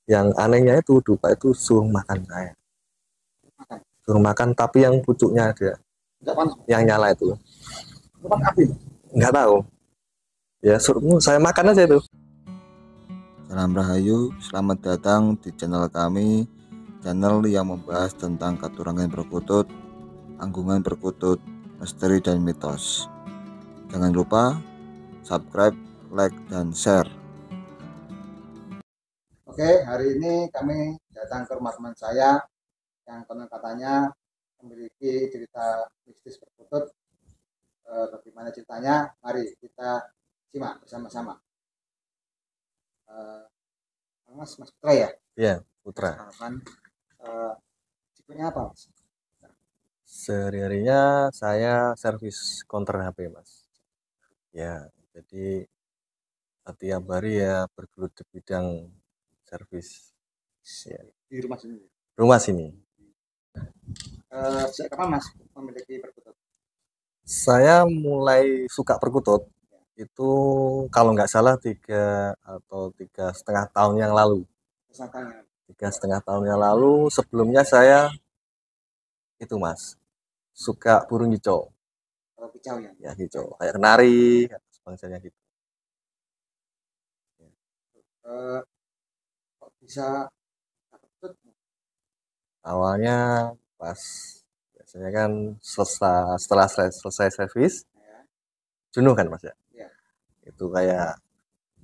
Yang anehnya itu dupa itu suruh makan saya, Makan. suruh makan tapi yang pucuknya ada, Enggak panas. yang nyala itu Itu kan api. nggak tahu, ya suruh saya makan aja itu. Salam Rahayu, selamat datang di channel kami, channel yang membahas tentang Katurangan Perkutut, Anggungan Perkutut, misteri dan mitos. Jangan lupa subscribe, like, dan share. Oke, hari ini kami datang ke rumah teman saya yang konon katanya memiliki cerita mistis perkutut. Bagaimana ceritanya? Mari kita simak bersama-sama. Mas Putra ya? Ya, Putra. Harapan tipenya apa, Mas? Sehari-harinya saya servis counter HP, Mas. Ya, jadi tiap hari ya bergelut di bidang servis. Ya. Di rumah sini. Rumah sini. Sejak kapan Mas memiliki perkutut? Saya mulai suka perkutut itu kalau nggak salah 3 atau 3,5 tahun yang lalu. Tersangkanya 3,5 tahun yang lalu, sebelumnya saya itu Mas suka burung hijau. kalau kicau ya? Ya hijau, kayak kenari, sebangsanya gitu. Kok bisa perkutut? Awalnya pas biasanya kan setelah selesai servis Ya. jenuh kan Mas ya. Ya. Itu kayak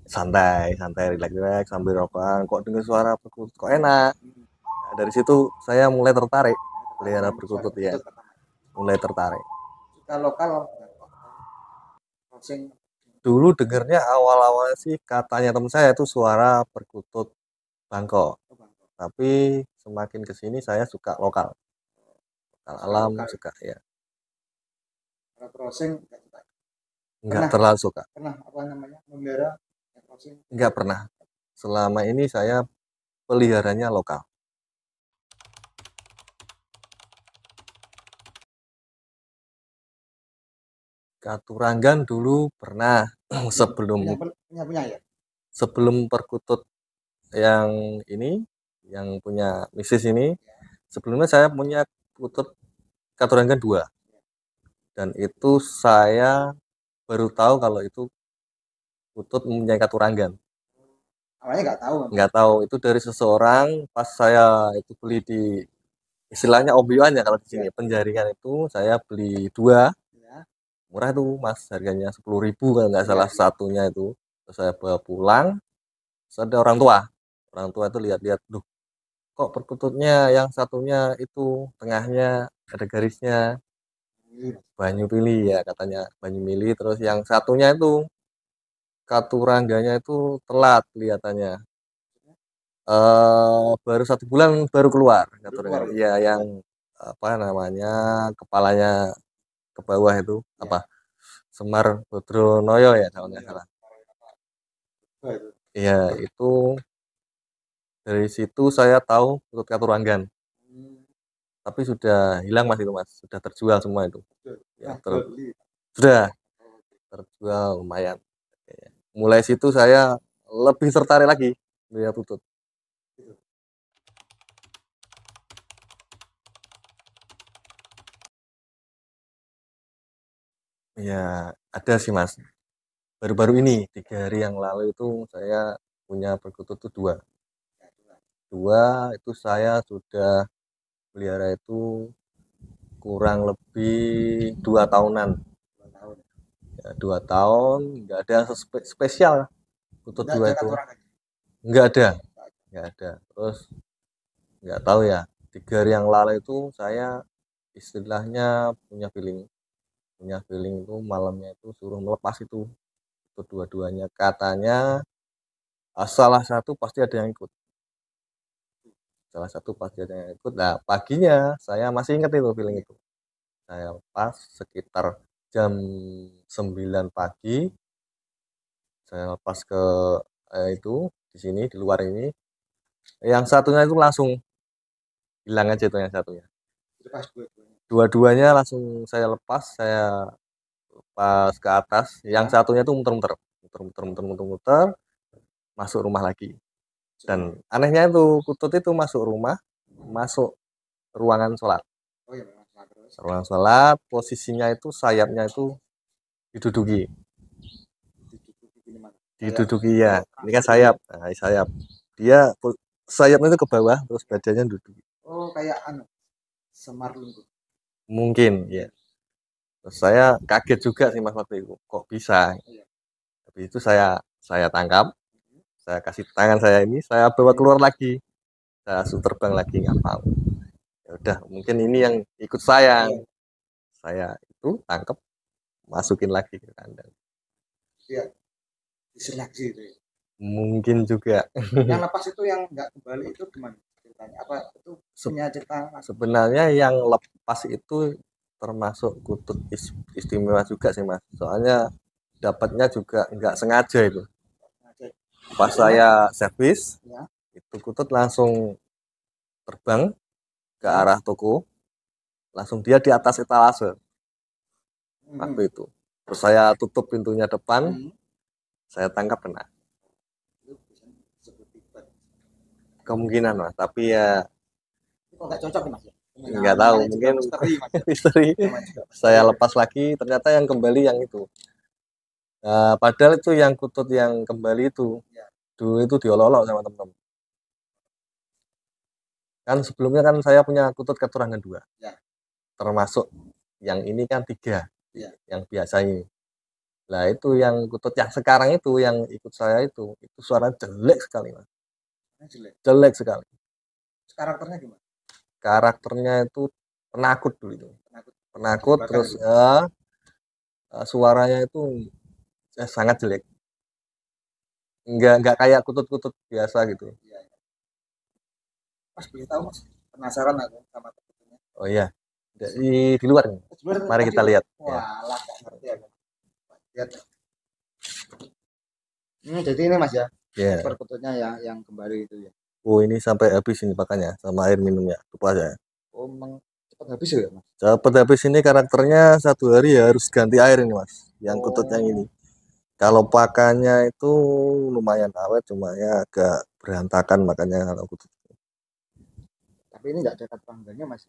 santai rileks sambil rokokan, kok dengar suara perkutut kok enak. Nah, dari situ saya mulai tertarik pelihara perkutut ya, mulai tertarik. Suka lokal crossing. Dulu dengernya awal-awal sih katanya teman saya itu suara perkutut Bangkok, tapi semakin kesini saya suka lokal alam, suka ya. Kalau crossing Nggak terlalu suka. Pernah apa namanya memelihara crossing? Nggak pernah. Selama ini saya peliharanya lokal. Katurangan dulu pernah punya ya. Sebelum perkutut yang ini, yang punya misis ini, sebelumnya saya punya perkutut katurangan 2. Dan itu saya baru tahu kalau itu perkutut mempunyai katurangan. Awalnya nggak tahu itu dari seseorang pas saya itu beli di istilahnya obyoannya kalau di sini penjaringan itu saya beli 2 ya. Murah tuh Mas, harganya 10.000 kalau nggak salah satunya itu. Terus saya bawa pulang, terus ada orang tua itu lihat-lihat, duh kok perkututnya yang satunya itu tengahnya ada garisnya banyu pilih ya katanya, banyu milih. Terus yang satunya itu katurangganya itu telat kelihatannya, baru 1 bulan baru keluar katurangganya. Iya yang apa namanya kepalanya ke bawah itu apa Semar Bodronoyo ya kalau nggak salah. Iya itu dari situ saya tahu perkutut katurangan. Tapi sudah hilang Mas itu Mas, sudah terjual semua itu. Ya, sudah terjual lumayan. Mulai situ saya lebih tertarik lagi melihat perkutut. Ya ada sih Mas. Baru-baru ini 3 hari yang lalu itu saya punya perkutut itu 2. Itu saya sudah pelihara itu kurang lebih 2 tahunan. Ya, 2 tahun nggak ada spesial perkutut 2 itu. Nggak ada. Terus nggak tahu ya 3 hari yang lalu itu saya istilahnya punya feeling itu malamnya itu suruh melepas itu dua-duanya, katanya salah satu pasti ada yang ikut. Nah paginya saya masih ingat itu feeling itu, saya lepas sekitar jam 9 pagi, saya lepas ke itu di sini di luar ini, yang satunya itu langsung hilang aja itu yang satunya. Dua-duanya langsung saya lepas ke atas, yang satunya itu muter-muter masuk rumah lagi. Dan anehnya itu kutut itu masuk rumah, masuk ruangan sholat. Oh iya, memang salah terus. Ruangan sholat, posisinya itu sayapnya itu diduduki. Diduduki gini mas. Diduduki ya. Ini kan sayap. Nah, sayap. Dia sayapnya itu ke bawah, terus badannya duduk. Oh kayak Semar Lunggu. Mungkin ya. Terus saya kaget juga sih mas waktu itu. Kok bisa? Iya. Tapi itu saya tangkap, saya kasih tangan saya ini, saya bawa keluar lagi. Saya langsung terbang lagi nggak mau. Ya udah, mungkin ini yang ikut saya. Saya itu tangkap, masukin lagi ke kandang. Iya. Diseleksi itu ya. Mungkin juga. Yang lepas itu yang nggak kembali itu gimana ceritanya? Apa itu punya cerita mas? Sebenarnya yang lepas itu termasuk kutut istimewa juga sih mas. Soalnya dapatnya juga nggak sengaja itu. Pas saya servis, Ya. itu kutut langsung terbang ke arah toko, langsung dia di atas etalase waktu itu. Terus saya tutup pintunya depan, saya tangkap kena. Kemungkinan mas, tapi ya Kok nggak cocok mas ya? nggak tahu, mungkin misteri. Saya lepas lagi, ternyata yang kembali yang itu. Nah, padahal itu yang kutut yang kembali itu dulu itu diolok-olok sama teman-teman. Kan sebelumnya kan saya punya kutut keturunan 2, termasuk yang ini kan 3, yang biasa ini. Nah itu yang kutut yang sekarang itu yang ikut saya itu suaranya jelek sekali mas. Jelek sekali. Karakternya gimana? Karakternya itu penakut dulu itu. Penakut terus ya, suaranya itu sangat jelek. Enggak kayak kutut-kutut biasa gitu. Mas boleh tahu mas? Penasaran aku sama kututnya. Oh iya, di luar nih. Mari kita lihat. Wah, lah nggak ngerti aku. Lihat. Jadi ini mas ya, perkututnya yang kembali itu ya. Oh ini sampai habis ini pakannya sama air minumnya, lupa saya. Oh memang cepat habis ya mas? Cepat habis ini karakternya 1 hari ya harus ganti air ini mas, yang kutut yang ini. Kalau pakannya itu lumayan awet, cuma ya agak berantakan makanya kalau kutut. Tapi ini nggak ada kata panggilnya mas?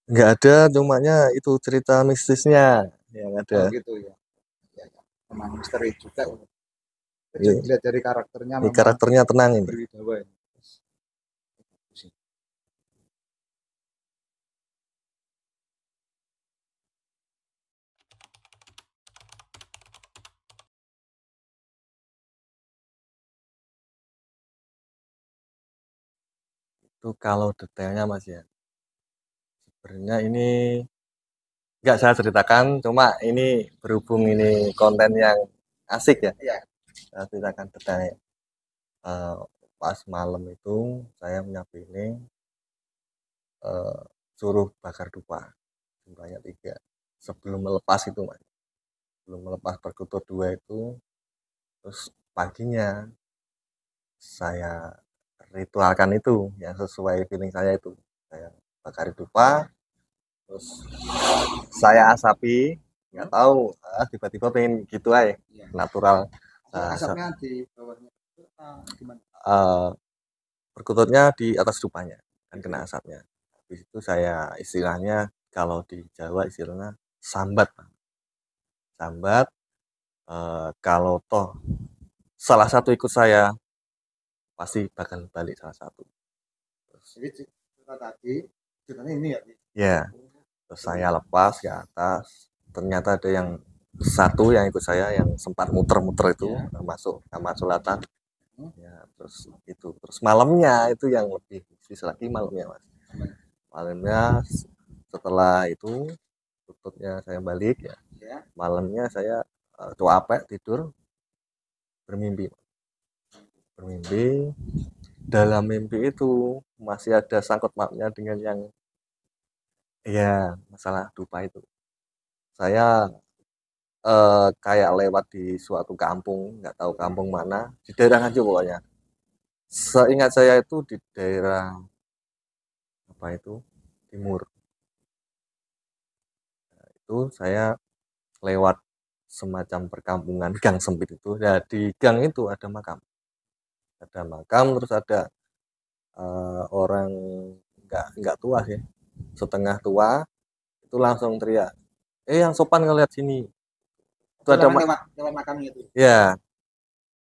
Nggak ada, cumanya itu cerita mistisnya yang ada. Oh gitu ya. Memang misteri juga. Jadi dilihat dari karakternya. Ini karakternya tenang ini. Berwibawa. Itu kalau detailnya mas ya. Sebenarnya ini nggak saya ceritakan, cuma ini berhubung ini konten yang asik ya. Saya ceritakan detailnya. Pas malam itu saya punya feeling suruh bakar dupa jumlahnya 3 sebelum melepas itu mas, sebelum melepas perkutut 2 itu. Terus paginya saya ritualkan itu yang sesuai feeling saya itu, saya bakar dupa, terus saya asapi, nggak tahu tiba-tiba pengen gitu aja natural. Asapnya di bawahnya itu gimana? Perkututnya di atas dupanya kan kena asapnya. Habis itu saya istilahnya kalau di Jawa istilahnya sambat. Sambat, kalau toh salah satu ikut saya pasti bahkan balik salah satu. Jadi cerita tadi ceritanya ini ya? Ya, terus saya lepas ke atas, ternyata ada yang satu yang ikut saya yang sempat muter-muter itu masuk kamar sulatan. Ya, terus malamnya itu yang lebih khusus lagi malamnya mas. Malamnya setelah itu tutupnya saya balik ya. Malamnya saya cuapek tidur bermimpi. Dalam mimpi itu masih ada sangkut pautnya dengan yang masalah dupa itu. Saya kayak lewat di suatu kampung, nggak tahu kampung mana, di daerah Nganjuk pokoknya. Seingat saya itu di daerah apa itu timur. Nah, itu saya lewat semacam perkampungan gang sempit itu. Ya di gang itu ada makam. ada makam, terus ada orang nggak tua sih, setengah tua, itu langsung teriak, yang sopan ngeliat sini. Itu ada lewat makamnya itu. ya,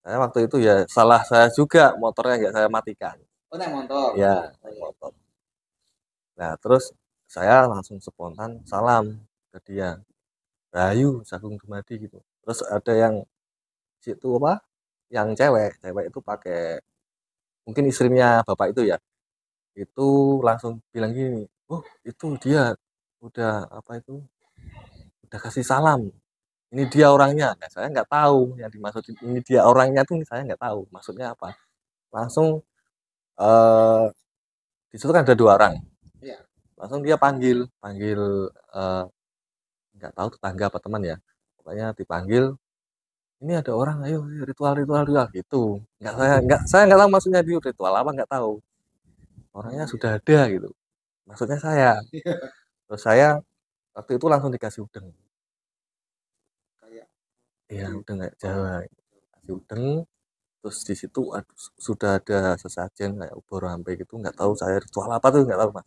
saya waktu itu ya salah saya juga, motornya nggak saya matikan. Oh, naik motor. Ya, naik motor. Nah, terus saya langsung spontan salam ke dia. Rahayu, Sagung Dumadi gitu. Terus ada yang situ apa? Yang cewek itu pakai, mungkin istrinya bapak itu ya. Itu langsung bilang gini, "Oh, itu dia udah apa itu? Udah kasih salam. Ini dia orangnya." Nah, saya nggak tahu yang dimaksud ini dia orangnya tuh, saya nggak tahu maksudnya apa. Langsung eh di situ kan ada 2 orang. Iya. Langsung dia panggil nggak tahu tetangga apa teman ya. Pokoknya dipanggil, ini ada orang, ayo ritual gitu. Saya nggak tahu maksudnya di ritual apa, nggak tahu. Orangnya sudah ada gitu. Maksudnya saya. Terus saya waktu itu langsung dikasih udeng. Kayak Iya, udeng kayak Jawa. Kasih udeng. Terus di situ sudah ada sesajen kayak ubur sampai gitu, nggak tahu saya ritual apa tuh, nggak tahu Mas.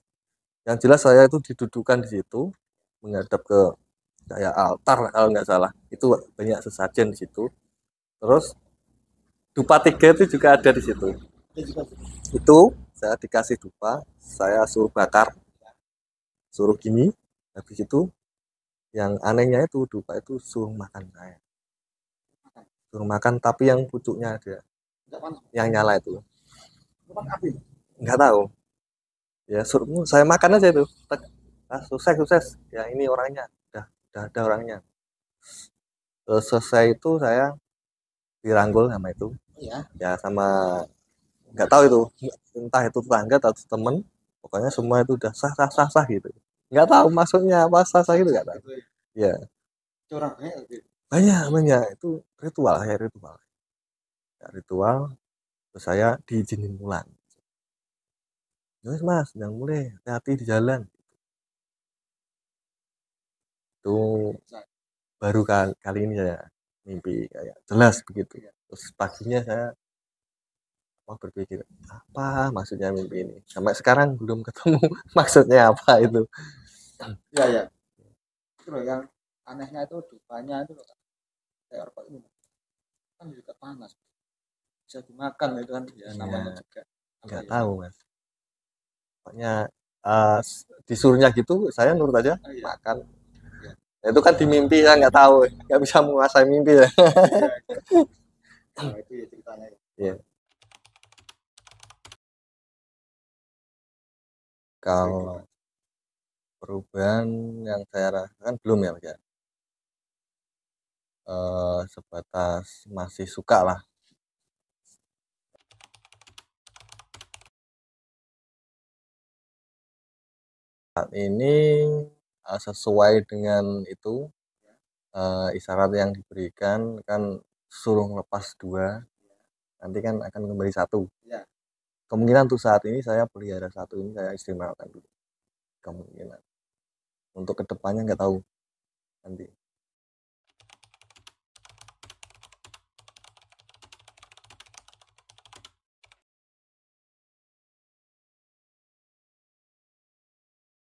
Yang jelas saya itu didudukan di situ menghadap ke kayak altar kalau nggak salah. Itu banyak sesajen di situ. Terus dupa 3 itu juga ada di situ. Itu saya dikasih dupa, saya suruh bakar, suruh gini. Habis itu yang anehnya itu dupa itu suruh makan saya. Suruh makan tapi yang pucuknya ada. Yang nyala itu. Nggak tahu. Ya suruh saya makan aja itu. Sukses. Ya ini orangnya. Udah ada orangnya. Terus selesai itu saya dirangkul sama itu. Iya. Ya sama nggak tahu itu, entah itu tetangga atau temen, pokoknya semua itu udah sah gitu, nggak tahu maksudnya apa sah itu, nggak tahu ya. Curang Banyak itu ritual ya, ritual. Terus saya diizinin pulang. Terus Mas jangan mulai, hati-hati di jalan. Itu baru kali ini saya mimpi kayak jelas begitu. Terus paginya saya berpikir apa maksudnya mimpi ini, sampai sekarang belum ketemu maksudnya apa itu. Iya. Itu loh yang anehnya itu dupanya itu loh, kayak rokok ini kan juga panas, bisa dimakan itu kan ya, namanya juga nggak tahu Mas, pokoknya disuruhnya gitu saya nurut aja makan. Itu kan di mimpi, saya nggak tahu, nggak bisa menguasai mimpi ya. Itu ya ceritanya ya. Kalau perubahan yang saya rasakan belum ya Mas ya. Sebatas masih suka lah. Saat ini sesuai dengan itu isyarat yang diberikan kan, suruh lepas 2, nanti kan akan kembali 1. Kemungkinan untuk saat ini saya pelihara 1 ini, saya istimewakan dulu. Kemungkinan untuk kedepannya nggak tahu nanti.